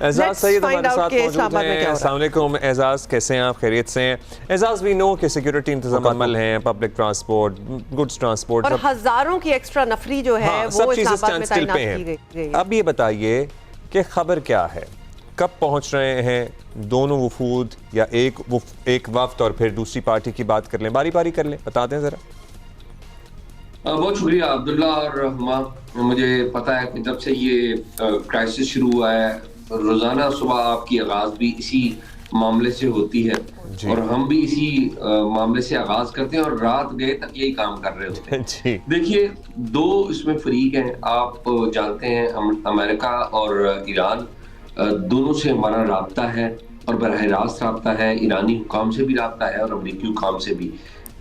एजाज सईद हमारे साथ मौजूद हैं। अस्सलाम वालेकुम एजाज, कैसे हैं आप? खैरियत से हैं? एजाज, वी नो कि सिक्योरिटी इंतजाम अमल हैं, पब्लिक ट्रांसपोर्ट, गुड्स ट्रांसपोर्ट और हजारों की एक्स्ट्रा नफरी जो है वो इस्लामाबाद में तैनात की गई है। अब ये बताइए कि खबर क्या है, कब पहुंच रहे हैं दोनों वफूद, या एक वफ्द और फिर दूसरी पार्टी की बात कर लें, बारी बारी कर लें, बता दें जरा। बहुत शुक्रिया अब्दुल्ला और हुमा। मुझे पता है कि जब से ये क्राइसिस शुरू हुआ है, रोजाना सुबह आपकी आगाज भी इसी मामले से होती है और हम भी इसी मामले से आगाज करते हैं और रात गए तक यही काम कर रहे होते हैं। देखिए, दो इसमें फरीक हैं। आप जानते हैं अमेरिका और ईरान दोनों से हमारा राब्ता है और बरह रास्त राब्ता है। ईरानी हुकाम से भी राब्ता है और अमरीकी हुकाम से भी।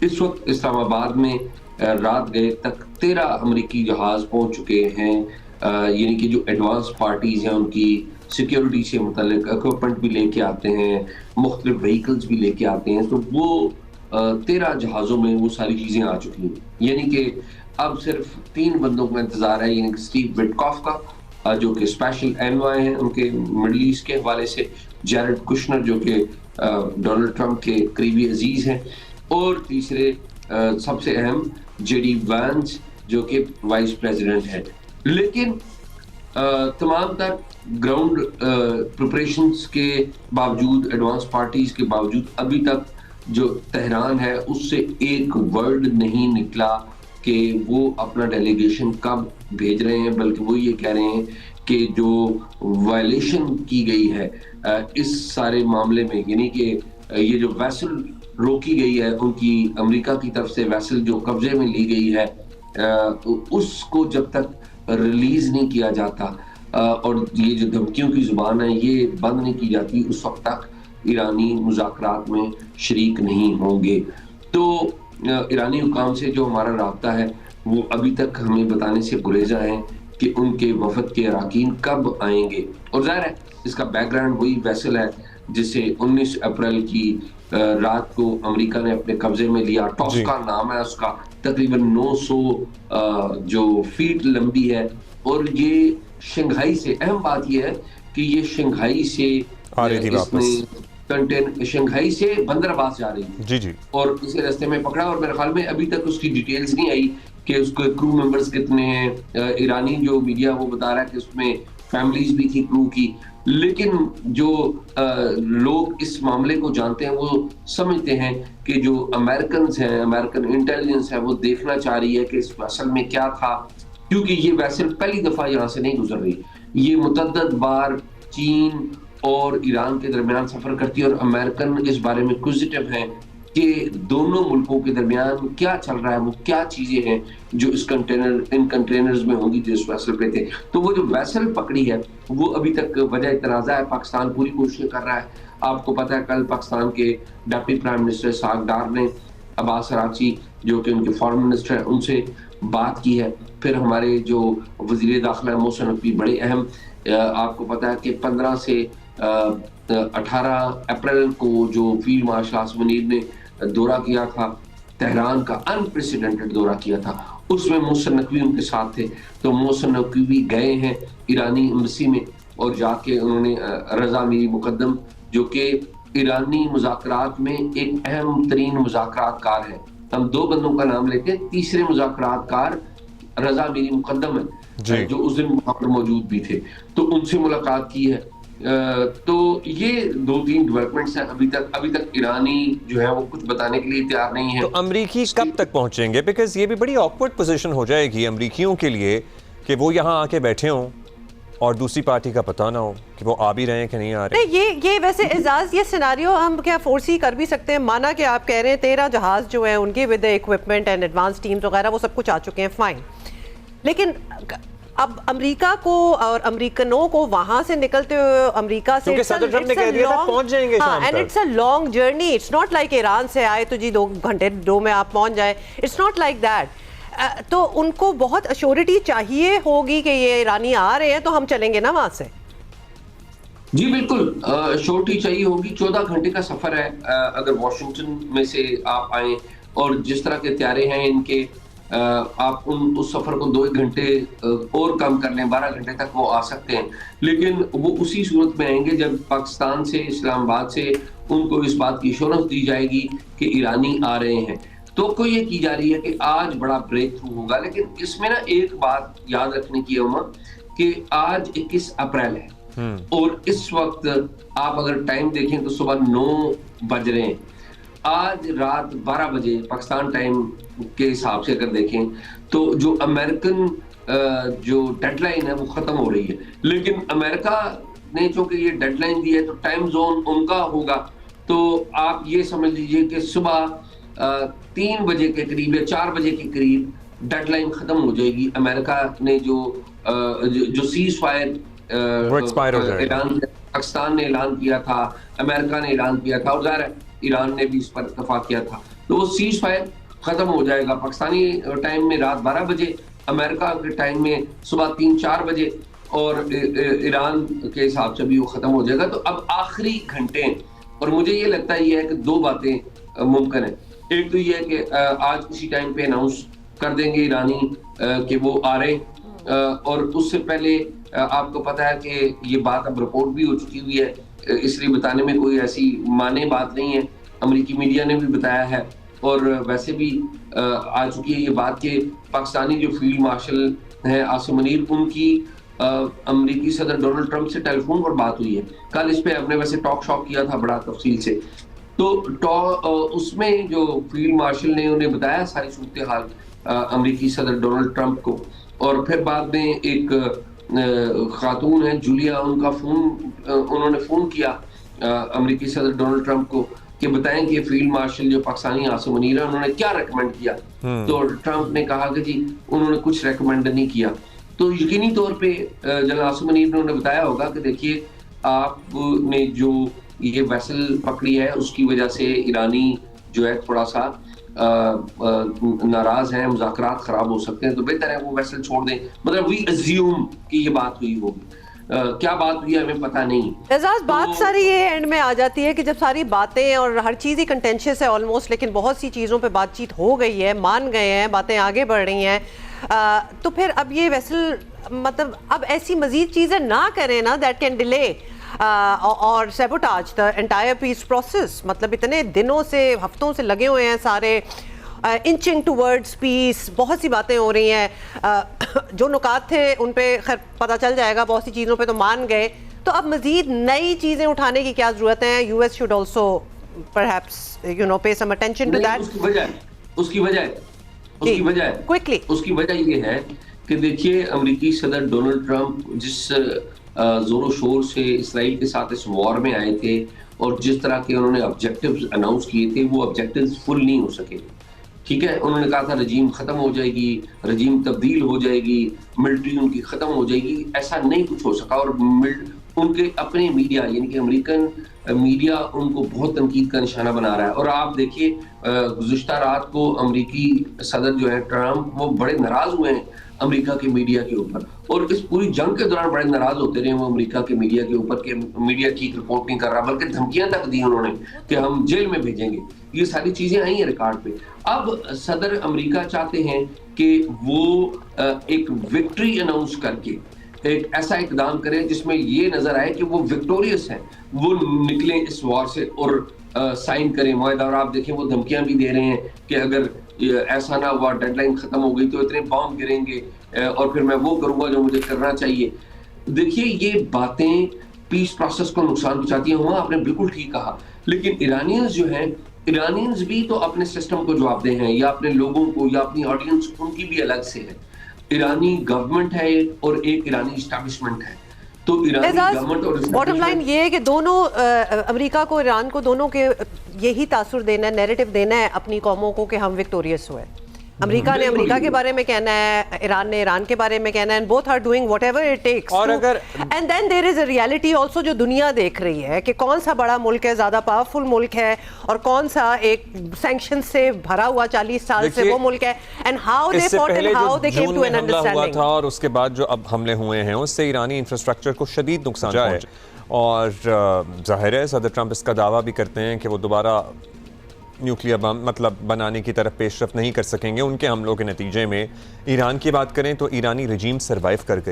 इस वक्त इस्लामाबाद में रात गए तक 13 अमरीकी जहाज पहुंच चुके हैं, यानी कि जो एडवांस पार्टीज हैं उनकी सिक्योरिटी से मुतल्लिक इक्विपमेंट भी लेके आते हैं, मुख्तलिफ व्हीकल्स भी लेके आते हैं। तो वो 13 जहाज़ों में वो सारी चीज़ें आ चुकी हैं। यानी कि अब सिर्फ 3 बंदों का इंतजार है, यानी कि स्टीव विटकॉफ का जो कि स्पेशल एनवाई हैं उनके मिडल ईस्ट के हवाले से, जैरेड कुशनर जो कि डोनाल्ड ट्रंप के करीबी अजीज हैं, और तीसरे सबसे अहम जेडी वांस जो कि वाइस प्रेसिडेंट है। लेकिन तमाम तर ग्राउंड प्रिपरेशंस के बावजूद, एडवांस पार्टीज के बावजूद, अभी तक जो तेहरान है उससे एक वर्ड नहीं निकला कि वो अपना डेलीगेशन कब भेज रहे हैं, बल्कि वो ये कह रहे हैं कि जो वायलेशन की गई है इस सारे मामले में, यानी कि ये जो वेसल रोकी गई है उनकी अमेरिका की तरफ से, वेसल जो कब्जे में ली गई है, उसको जब तक रिलीज नहीं किया जाता और ये जो धमकियों की जुबान है ये बंद नहीं की जाती, उस वक्त तक ईरानी मुज़ाकरात में शरीक नहीं होंगे। तो ईरानी हुकाम से जो हमारा राब्ता है वो अभी तक हमें बताने से गुरेजा है कि उनके वफद के अरकान कब आएंगे। और जाहिर है इसका बैकग्राउंड वही वेसल है जिसे 19 अप्रैल की रात को अमेरिका ने अपने कब्जे में लिया। टॉस्का नाम है उसका, तकरीबन 900 जो फीट लंबी है, और ये शंघाई से, अहम बात यह है कि ये शंघाई से शंघाई से बंदराबाद जा रही थी जी, और इसे रास्ते में पकड़ा। और मेरे ख्याल में अभी तक उसकी डिटेल्स नहीं आई कि उसके क्रू मेंबर्स कितने हैं। ईरानी जो मीडिया वो बता रहा है कि उसमें फैमिलीज भी थी क्रू की, लेकिन जो लोग इस मामले को जानते हैं वो समझते हैं कि जो अमेरिकन हैं, अमेरिकन इंटेलिजेंस है, वो देखना चाह रही है कि इस वेसल में क्या था, क्योंकि ये वेसल पहली दफा यहाँ से नहीं गुजर रही। ये मुतअद्दिद बार चीन और ईरान के दरमियान सफर करती है और अमेरिकन इस बारे में क्विजिटिव हैं कि दोनों मुल्कों के दरमियान क्या चल रहा है, वो क्या चीजें हैं जो इन कंटेनर्स में होंगी जो इस वेसल पे थे। तो वो जो वेसल पकड़ी है वो अभी तक वजह इतराजा है। पाकिस्तान पूरी कोशिश कर रहा है। आपको पता है कल पाकिस्तान के डिप्टी प्राइम मिनिस्टर साग डार ने अब्बास अराची जो कि उनके फॉरेन मिनिस्टर है उनसे बात की है। फिर हमारे जो वजीर दाखिला मोहसिन नकवी, बड़े अहम, आपको पता है कि 15 से 18 अप्रैल को जो फील्ड मार्शल आसिम मुनीर ने दौरा किया था, तेहरान का अनप्रेसिडेंटेड दौरा किया था, उसमें मोहसिन नकवी उनके साथ थे। तो मोहसिन नकवी गए हैं ईरानी एम्बेसी में और जाके उन्होंने रजा मीरी मुकद्दम जो कि ईरानी मुज़ाकरात में एक अहम तरीन मुज़ाकरातकार है, हम 2 बंदों का नाम लेते हैं, तीसरे मुज़ाकरातकार रजा मीरी मुकद्दम है जो उस दिन वहां पर मौजूद भी थे, तो उनसे मुलाकात की है। तो ये 2-3 डेवलपमेंट्स हैं। अभी तक ईरानी जो है वो कुछ बताने के लिए तैयार नहीं है। तो अमरीकी कब तक पहुंचेंगे? बिकॉज ये भी बड़ी ऑकवर्ड पोजीशन हो जाएगी अमरीकियों के लिए कि वो यहाँ आके बैठे हों और दूसरी पार्टी का पता ना हो कि वो आ भी रहे हैं कि नहीं आ रहे। नहीं, ये वैसे एजाज, ये सिनारियो हम क्या फोर्सी कर भी सकते हैं। माना कि आप कह रहे हैं 13 जहाज जो है उनके with equipment and advance teams वगैरह वो सब कुछ आ चुके हैं, फाइन। लेकिन अब अमेरिका को और अमेरिकनों को वहां से निकलते हुए अमेरिका से पहुंच जाएंगे and it's a long journey. It's not like Iran से आए तो जी 2 घंटे 2 में आप पहुंच जाए, इट्स नॉट लाइक दैट। तो उनको बहुत अश्योरिटी चाहिए होगी कि ये ईरानी आ रहे हैं तो हम चलेंगे ना वहां से। जी बिल्कुल, अश्योरिटी चाहिए होगी। 14 घंटे का सफर है अगर वॉशिंगटन में से आप आए, और जिस तरह के त्यारे हैं इनके आप उस सफर को 2-1 घंटे और कम कर लें, 12 घंटे तक वो आ सकते हैं, लेकिन वो उसी सूरत में आएंगे जब पाकिस्तान से, इस्लामाबाद से उनको इस बात की एश्योरेंस दी जाएगी कि ईरानी आ रहे हैं। तो ये की जा रही है कि आज बड़ा ब्रेक थ्रू होगा, लेकिन इसमें ना एक बात याद रखने की है उमा, कि आज 21 अप्रैल है और इस वक्त आप अगर टाइम देखें तो सुबह 9 बज रहे हैं। आज रात 12 बजे पाकिस्तान टाइम के हिसाब से अगर देखें तो जो अमेरिकन जो डेडलाइन है वो खत्म हो रही है, लेकिन अमेरिका ने चूंकि ये डेडलाइन दी है तो टाइम जोन उनका होगा, तो आप ये समझ लीजिए कि सुबह 3 बजे के करीब या 4 बजे के करीब डेडलाइन खत्म हो जाएगी। अमेरिका ने जो सीज फायर ईरान पाकिस्तान ने ऐलान किया था, अमेरिका ने ऐलान किया था और ज़ाहिर है ईरान ने भी इस पर इत्तेफाक किया था, तो वो सीज फायर खत्म हो जाएगा पाकिस्तानी टाइम में रात 12 बजे, अमेरिका के टाइम में सुबह 3-4 बजे और ईरान के हिसाब से भी वो खत्म हो जाएगा। तो अब आखिरी घंटे, और मुझे ये लगता है कि 2 बातें मुमकिन है। एक तो ये है कि आज किसी टाइम पे अनाउंस कर देंगे ईरानी कि वो आ रहे, और उससे पहले आपको पता है कि ये बात अब रिपोर्ट भी हो चुकी हुई है, इसलिए बताने में कोई ऐसी माने बात नहीं है, अमेरिकी मीडिया ने भी बताया है और वैसे भी आ चुकी है ये बात कि पाकिस्तानी जो फील्ड मार्शल हैं आसिम मुनीर, उनकी अमेरिकी सदर डोनाल्ड ट्रंप से टेलीफोन पर बात हुई है। कल इस पे आपने वैसे टॉक शॉक किया था बड़ा तफसील से, तो उसमें जो फील्ड मार्शल ने उन्हें बताया सारी सूरत हाल अमेरिकी सदर डोनाल्ड ट्रंप को, और फिर बाद में एक खातून है जूलिया, उन्होंने फोन किया अमेरिकी सदर डोनाल्ड ट्रंप को कि बताएं कि फील्ड मार्शल जो पाकिस्तानी आसिम मुनीर है उन्होंने क्या रेकमेंड किया। तो ट्रंप ने कहा कि जी उन्होंने कुछ रेकमेंड नहीं किया। तो यकीनी तौर पे जनरल आसिम मुनीर ने उन्हें बताया होगा कि देखिए आपने जो ये वेसल पकड़ी है उसकी वजह से ईरानी जो है थोड़ा सा नाराज हैं, मुज़ाकरात खराब हो सकते हैं, तो बेहतर है वो वेसल छोड़ दें। मतलब वी अज्यूम कि ये बात हुई होगी, क्या बात हुई है हमें पता नहीं। एजाज, बात सारी ये एंड में आ जाती है कि जब सारी बातें और हर चीज़ ही कंटेंशियस है ऑलमोस्ट, लेकिन बहुत सी चीज़ों पे बातचीत हो गई है, मान गए हैं, बातें आगे बढ़ रही हैं, तो फिर अब ये वेसल मतलब अब ऐसी मजीद चीज़ें ना करें ना दैट कैन डिले और sabotage the entire peace process. मतलब इतने दिनों से, हफ्तों से लगे हुए हैं सारे इंचिंग टूवर्ड्स पीस, बहुत सी बातें हो रही हैं, जो नुकात थे उन पे खैर पता चल जाएगा, बहुत सी चीज़ों पे तो मान गए, तो अब मजीद नई चीज़ें उठाने की क्या ज़रूरत है? यूएस शुड ऑल्सो परहैप्स पे सम अटेंशन टू दैट। उसकी वजह क्विकली ये है कि देखिए अमेरिकी सदर डोनाल्ड ट्रंप जिस जोरों शोर से इसराइल के साथ इस वॉर में आए थे और जिस तरह के उन्होंने ऑब्जेक्टिव्स अनाउंस किए थे, वो ऑब्जेक्टिव्स फुल नहीं हो सके। ठीक है, उन्होंने कहा था रजीम खत्म हो जाएगी, रजीम तब्दील हो जाएगी, मिलिट्री उनकी खत्म हो जाएगी, ऐसा नहीं कुछ हो सका। और उनके अपने मीडिया यानी कि अमेरिकन मीडिया उनको बहुत तनकीद का निशाना बना रहा है। और आप देखिए गुज़िश्ता रात को अमेरिकी सदर जो है ट्रंप, वो बड़े नाराज हुए हैं अमेरिका के मीडिया के ऊपर, और इस पूरी जंग के दौरान बड़े नाराज होते रहे वो अमेरिका के मीडिया के ऊपर कि मीडिया ठीक रिपोर्ट नहीं कर रहा, बल्कि धमकियां तक दी उन्होंने कि हम जेल में भेजेंगे। ये सारी चीजें आई हैं रिकॉर्ड पे। अब सदर अमेरिका चाहते हैं कि वो एक विक्ट्री अनाउंस करके एक ऐसा इकदाम करें जिसमें ये नजर आए कि वो विक्टोरियस हैं, वो निकले इस वॉर से और साइन करें मुआहदा। और आप देखें वो धमकियां भी दे रहे हैं कि अगर ऐसा ना हुआ, डेडलाइन खत्म हो गई तो इतने बॉम्ब गिरेंगे और फिर मैं वो करूंगा जो मुझे करना चाहिए। देखिए ये बातें पीस प्रोसेस को नुकसान पहुंचाती हैं, वहां आपने बिल्कुल ठीक कहा, लेकिन ईरानियंस जो हैं, ईरानियंस भी तो अपने सिस्टम को जवाबदेह हैं, या अपने लोगों को या अपनी ऑडियंस उनकी भी अलग से है। ईरानी गवर्नमेंट है और एक ईरानी एस्टैब्लिशमेंट है। तो ईरानी गवर्नमेंट और बॉटम लाइन ये है कि दोनों अमेरिका को, ईरान को, दोनों के यही तासुर देना है, नैरेटिव देना है अपनी कौमों को कि हम विक्टोरियस हुए। अमेरिका ने अमेरिका के बारे में कहना है, ईरान ने ईरान के बारे में कहना है, and both are doing whatever it takes. और अगर and then there is a reality also जो दुनिया देख रही है कि कौन सा बड़ा मुल्क है, ज्यादा पावरफुल मुल्क है, और कौन सा एक सैंक्शन से भरा हुआ 40 साल से वो मुल्क है, and how they fought and how they came to an understanding था। और उसके बाद जो अब हमले हुए हैं उससे ईरानी इंफ्रास्ट्रक्चर को शदीद नुकसान पहुंचा है। और जाहिर है सदर ट्रंप इसका दावा भी करते हैं कि वो दोबारा न्यूक्लियर बम मतलब बनाने की तरफ पेशरफ नहीं कर सकेंगे उनके हमलों के नतीजे में। ईरान की बात करें तो ईरानी रजीम सर्वाइव कर गई,